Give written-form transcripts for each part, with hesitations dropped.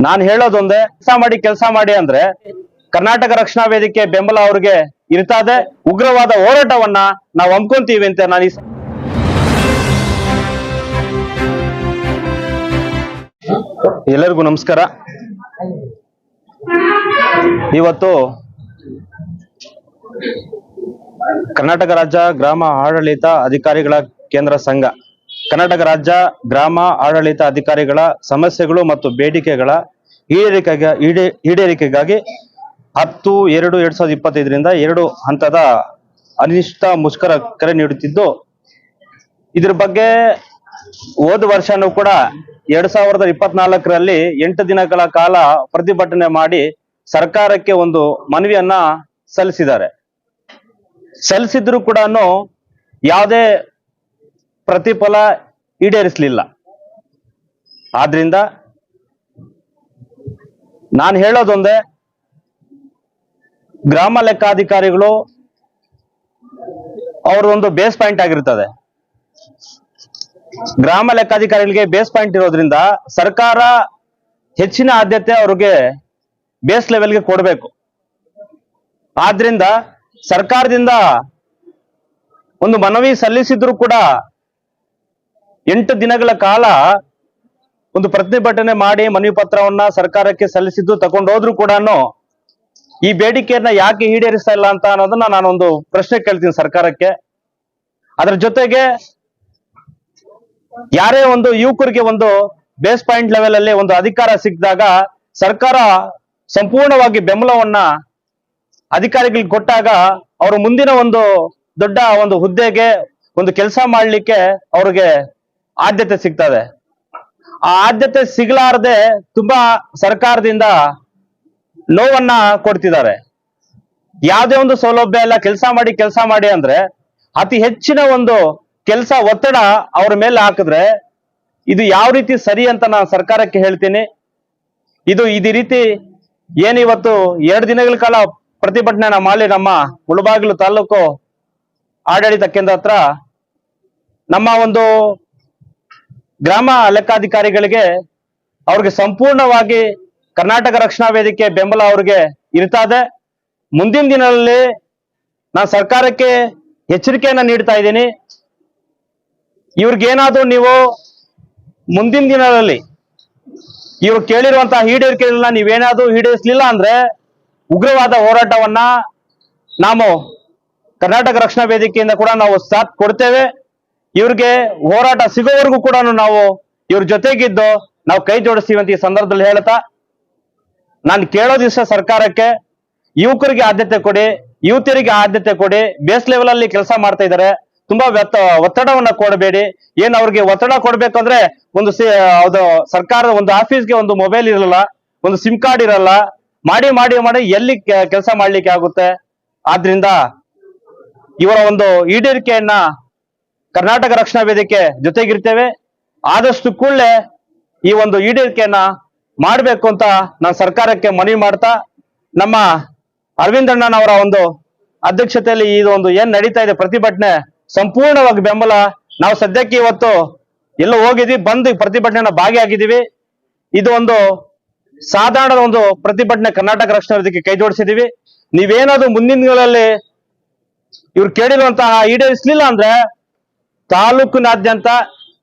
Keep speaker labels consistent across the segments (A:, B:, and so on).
A: ನಾನು ಹೇಳೋದೊಂದೇ, ಕೆಲಸ ಮಾಡಿ ಅಂದ್ರೆ ಕರ್ನಾಟಕ ರಕ್ಷಣಾ ವೇದಿಕೆ ಬೆಂಬಲ ಅವ್ರಿಗೆ ಇರ್ತದೆ. ಉಗ್ರವಾದ ಹೋರಾಟವನ್ನ ನಾವು ಹಮ್ಕೊಂತೀವಿ ಅಂತ ನಾನು ಎಲ್ಲರಿಗೂ ನಮಸ್ಕಾರ. ಇವತ್ತು ಕರ್ನಾಟಕ ರಾಜ್ಯ ಗ್ರಾಮ ಆಡಳಿತ ಅಧಿಕಾರಿಗಳ ಕೇಂದ್ರ ಸಂಘ, ಕರ್ನಾಟಕ ರಾಜ್ಯ ಗ್ರಾಮ ಆಡಳಿತ ಅಧಿಕಾರಿಗಳ ಸಮಸ್ಯೆಗಳು ಮತ್ತು ಬೇಡಿಕೆಗಳ ಈಡೇರಿಕೆಗಾಗಿ 10/2/2025 2 ಹಂತದ ಅನಿಶ್ಚಿತ ಮುಷ್ಕರ ಕರೆ ನೀಡುತ್ತಿದ್ದು, ಇದ್ರ ಬಗ್ಗೆ ಹೋದ ವರ್ಷನೂ ಕೂಡ 2024ರಲ್ಲಿ 8 ದಿನಗಳ ಕಾಲ ಪ್ರತಿಭಟನೆ ಮಾಡಿ ಸರ್ಕಾರಕ್ಕೆ ಒಂದು ಮನವಿಯನ್ನ ಸಲ್ಲಿಸಿದ್ರು ಕೂಡ ಯಾವುದೇ ಪ್ರತಿಫಲ ಈಡೇರಿಸಲಿಲ್ಲ. ಆದ್ರಿಂದ ನಾನು ಹೇಳೋದೊಂದೇ, ಗ್ರಾಮ ಲೆಕ್ಕಾಧಿಕಾರಿಗಳು ಅವ್ರದೊಂದು ಬೇಸ್ ಪಾಯಿಂಟ್ ಆಗಿರ್ತದೆ. ಗ್ರಾಮ ಲೆಕ್ಕಾಧಿಕಾರಿಗಳಿಗೆ ಬೇಸ್ ಪಾಯಿಂಟ್ ಇರೋದ್ರಿಂದ ಸರ್ಕಾರ ಹೆಚ್ಚಿನ ಆದ್ಯತೆ ಅವ್ರಿಗೆ ಬೇಸ್ ಲೆವೆಲ್ಗೆ ಕೊಡಬೇಕು. ಆದ್ರಿಂದ ಸರ್ಕಾರದಿಂದ ಒಂದು ಮನವಿ ಸಲ್ಲಿಸಿದ್ರು ಕೂಡ 8 ದಿನಗಳ ಕಾಲ ಒಂದು ಪ್ರತಿಭಟನೆ ಮಾಡಿ ಮನವಿ ಪತ್ರವನ್ನ ಸರ್ಕಾರಕ್ಕೆ ಸಲ್ಲಿಸಿದ್ದು ತಗೊಂಡೋದ್ರು ಕೂಡ ಈ ಬೇಡಿಕೆಯನ್ನ ಯಾಕೆ ಈಡೇರಿಸ್ತಾ ಇಲ್ಲ ಅಂತ ಅನ್ನೋದನ್ನ ನಾನೊಂದು ಪ್ರಶ್ನೆ ಕೇಳ್ತೀನಿ ಸರ್ಕಾರಕ್ಕೆ. ಅದರ ಜೊತೆಗೆ ಯಾರೇ ಒಂದು ಯುವಕರಿಗೆ ಒಂದು ಬೇಸ್ ಪಾಯಿಂಟ್ ಲೆವೆಲ್ ಅಲ್ಲಿ ಒಂದು ಅಧಿಕಾರ ಸಿಕ್ಕಿದಾಗ ಸರ್ಕಾರ ಸಂಪೂರ್ಣವಾಗಿ ಬೆಂಬಲವನ್ನ ಅಧಿಕಾರಿಗಳಿಗೆ ಕೊಟ್ಟಾಗ ಅವರು ಮುಂದಿನ ಒಂದು ದೊಡ್ಡ ಒಂದು ಹುದ್ದೆಗೆ ಒಂದು ಕೆಲಸ ಮಾಡ್ಲಿಕ್ಕೆ ಅವ್ರಿಗೆ ಆದ್ಯತೆ ಸಿಗ್ತದೆ. ಆ ಆದ್ಯತೆ ಸಿಗಲಾರದೆ ತುಂಬಾ ಸರ್ಕಾರದಿಂದ ನೋವನ್ನ ಕೊಡ್ತಿದ್ದಾರೆ. ಯಾವುದೇ ಒಂದು ಸೌಲಭ್ಯ ಇಲ್ಲ, ಕೆಲಸ ಮಾಡಿ ಅಂದ್ರೆ ಅತಿ ಹೆಚ್ಚಿನ ಒಂದು ಕೆಲಸ ಒತ್ತಡ ಅವ್ರ ಮೇಲೆ ಹಾಕಿದ್ರೆ ಇದು ಯಾವ ರೀತಿ ಸರಿ ಅಂತ ನಾನು ಸರ್ಕಾರಕ್ಕೆ ಹೇಳ್ತೀನಿ. ಇದೇ ರೀತಿ ಏನಿವತ್ತು 2 ದಿನಗಳ ಕಾಲ ಪ್ರತಿಭಟನೆ ಮಾಡಿ ನಮ್ಮ ಮುಳಬಾಗಿಲು ತಾಲೂಕು ಆಡಳಿತ ಕೇಂದ್ರ ಹತ್ರ ನಮ್ಮ ಒಂದು ಗ್ರಾಮ ಲೆಕ್ಕಾಧಿಕಾರಿಗಳಿಗೆ ಅವ್ರಿಗೆ ಸಂಪೂರ್ಣವಾಗಿ ಕರ್ನಾಟಕ ರಕ್ಷಣಾ ವೇದಿಕೆ ಬೆಂಬಲ ಅವ್ರಿಗೆ ಇರ್ತದೆ. ಮುಂದಿನ ದಿನಗಳಲ್ಲಿ ನಾನು ಸರ್ಕಾರಕ್ಕೆ ಎಚ್ಚರಿಕೆಯನ್ನ ನೀಡ್ತಾ ಇದ್ದೀನಿ. ಇವ್ರಿಗೇನಾದ್ರೂ ನೀವು ಮುಂದಿನ ದಿನಗಳಲ್ಲಿ ಇವ್ರು ಕೇಳಿರುವಂತಹ ಈಡೇರಿಕೆಗಳನ್ನ ನೀವೇನಾದ್ರೂ ಈಡೇರಿಸಲಿಲ್ಲ ಅಂದ್ರೆ ಉಗ್ರವಾದ ಹೋರಾಟವನ್ನ ನಾವು ಕರ್ನಾಟಕ ರಕ್ಷಣಾ ವೇದಿಕೆಯಿಂದ ಕೂಡ ನಾವು ಸಾಥ್ ಕೊಡ್ತೇವೆ. ಇವ್ರಿಗೆ ಹೋರಾಟ ಸಿಗೋವರೆಗೂ ಕೂಡ ನಾವು ಇವ್ರ ಜೊತೆಗಿದ್ದು ನಾವು ಕೈ ಜೋಡಿಸ್ತೀವಿ ಅಂತ ಈ ಸಂದರ್ಭದಲ್ಲಿ ಹೇಳ್ತಾ, ನಾನು ಕೇಳೋದಿಷ್ಟ ಸರ್ಕಾರಕ್ಕೆ, ಯುವಕರಿಗೆ ಆದ್ಯತೆ ಕೊಡಿ, ಯುವತಿಯರಿಗೆ ಆದ್ಯತೆ ಕೊಡಿ. ಬೇಸ್ ಲೆವೆಲ್ ಅಲ್ಲಿ ಕೆಲಸ ಮಾಡ್ತಾ ಇದ್ದಾರೆ, ತುಂಬಾ ಒತ್ತಡವನ್ನ ಕೊಡಬೇಡಿ. ಏನ್ ಅವ್ರಿಗೆ ಒತ್ತಡ ಕೊಡ್ಬೇಕಂದ್ರೆ ಒಂದು ಸರ್ಕಾರದ ಒಂದು ಆಫೀಸ್ಗೆ ಒಂದು ಮೊಬೈಲ್ ಇರಲ್ಲ, ಒಂದು ಸಿಮ್ ಕಾರ್ಡ್ ಇರಲ್ಲ, ಮಾಡಿ ಎಲ್ಲಿ ಕೆಲಸ ಮಾಡ್ಲಿಕ್ಕೆ ಆಗುತ್ತೆ. ಆದ್ರಿಂದ ಇವರ ಒಂದು ಈಡೇರಿಕೆಯನ್ನ ಕರ್ನಾಟಕ ರಕ್ಷಣಾ ವೇದಿಕೆ ಜೊತೆಗಿರ್ತೇವೆ. ಆದಷ್ಟು ಕೂಡಲೇ ಈ ಒಂದು ಈಡೇರಿಕೆಯನ್ನ ಮಾಡಬೇಕು ಅಂತ ನಾನು ಸರ್ಕಾರಕ್ಕೆ ಮನವಿ ಮಾಡ್ತಾ, ನಮ್ಮ ಅರವಿಂದ್ ಅಣ್ಣನವರ ಒಂದು ಅಧ್ಯಕ್ಷತೆಯಲ್ಲಿ ಇದು ಒಂದು ಏನ್ ನಡೀತಾ ಇದೆ ಪ್ರತಿಭಟನೆ ಸಂಪೂರ್ಣವಾಗಿ ಬೆಂಬಲ. ನಾವು ಸದ್ಯಕ್ಕೆ ಇವತ್ತು ಎಲ್ಲೋ ಹೋಗಿದ್ವಿ, ಬಂದು ಪ್ರತಿಭಟನೆನ ಭಾಗಿಯಾಗಿದ್ದೀವಿ. ಇದು ಒಂದು ಸಾಧಾರಣ ಒಂದು ಪ್ರತಿಭಟನೆ ಕರ್ನಾಟಕ ರಕ್ಷಣಾ ವೇದಿಕೆ ಕೈ ಜೋಡಿಸಿದೀವಿ. ನೀವೇನಾದ್ರೂ ಮುಂದಿನ ದಿನಗಳಲ್ಲಿ ಇವ್ರು ಕೇಳಿರುವಂತಹ ಈಡೇರಿಸಲಿಲ್ಲ ಅಂದ್ರೆ ತಾಲೂಕಿನಾದ್ಯಂತ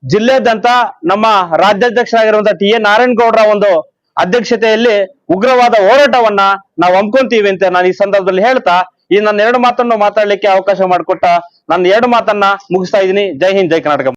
A: ಜಿಲ್ಲೆಯಾದ್ಯಂತ ನಮ್ಮ ರಾಜ್ಯಾಧ್ಯಕ್ಷರಾಗಿರುವಂತಹ ಟಿ ಎ ನಾರಾಯಣಗೌಡರ ಒಂದು ಅಧ್ಯಕ್ಷತೆಯಲ್ಲಿ ಉಗ್ರವಾದ ಹೋರಾಟವನ್ನ ನಾವು ಹಮ್ಕೊಂತೀವಿ ಅಂತ ನಾನು ಈ ಸಂದರ್ಭದಲ್ಲಿ ಹೇಳ್ತಾ, ಈ ನನ್ನ 2 ಮಾತನ್ನು ಮಾತಾಡ್ಲಿಕ್ಕೆ ಅವಕಾಶ ಮಾಡಿಕೊಟ್ಟ ನನ್ನ 2 ಮಾತನ್ನ ಮುಗಿಸ್ತಾ ಇದ್ದೀನಿ. ಜೈ ಹಿಂದ್, ಜೈ ಕರ್ನಾಟಕ.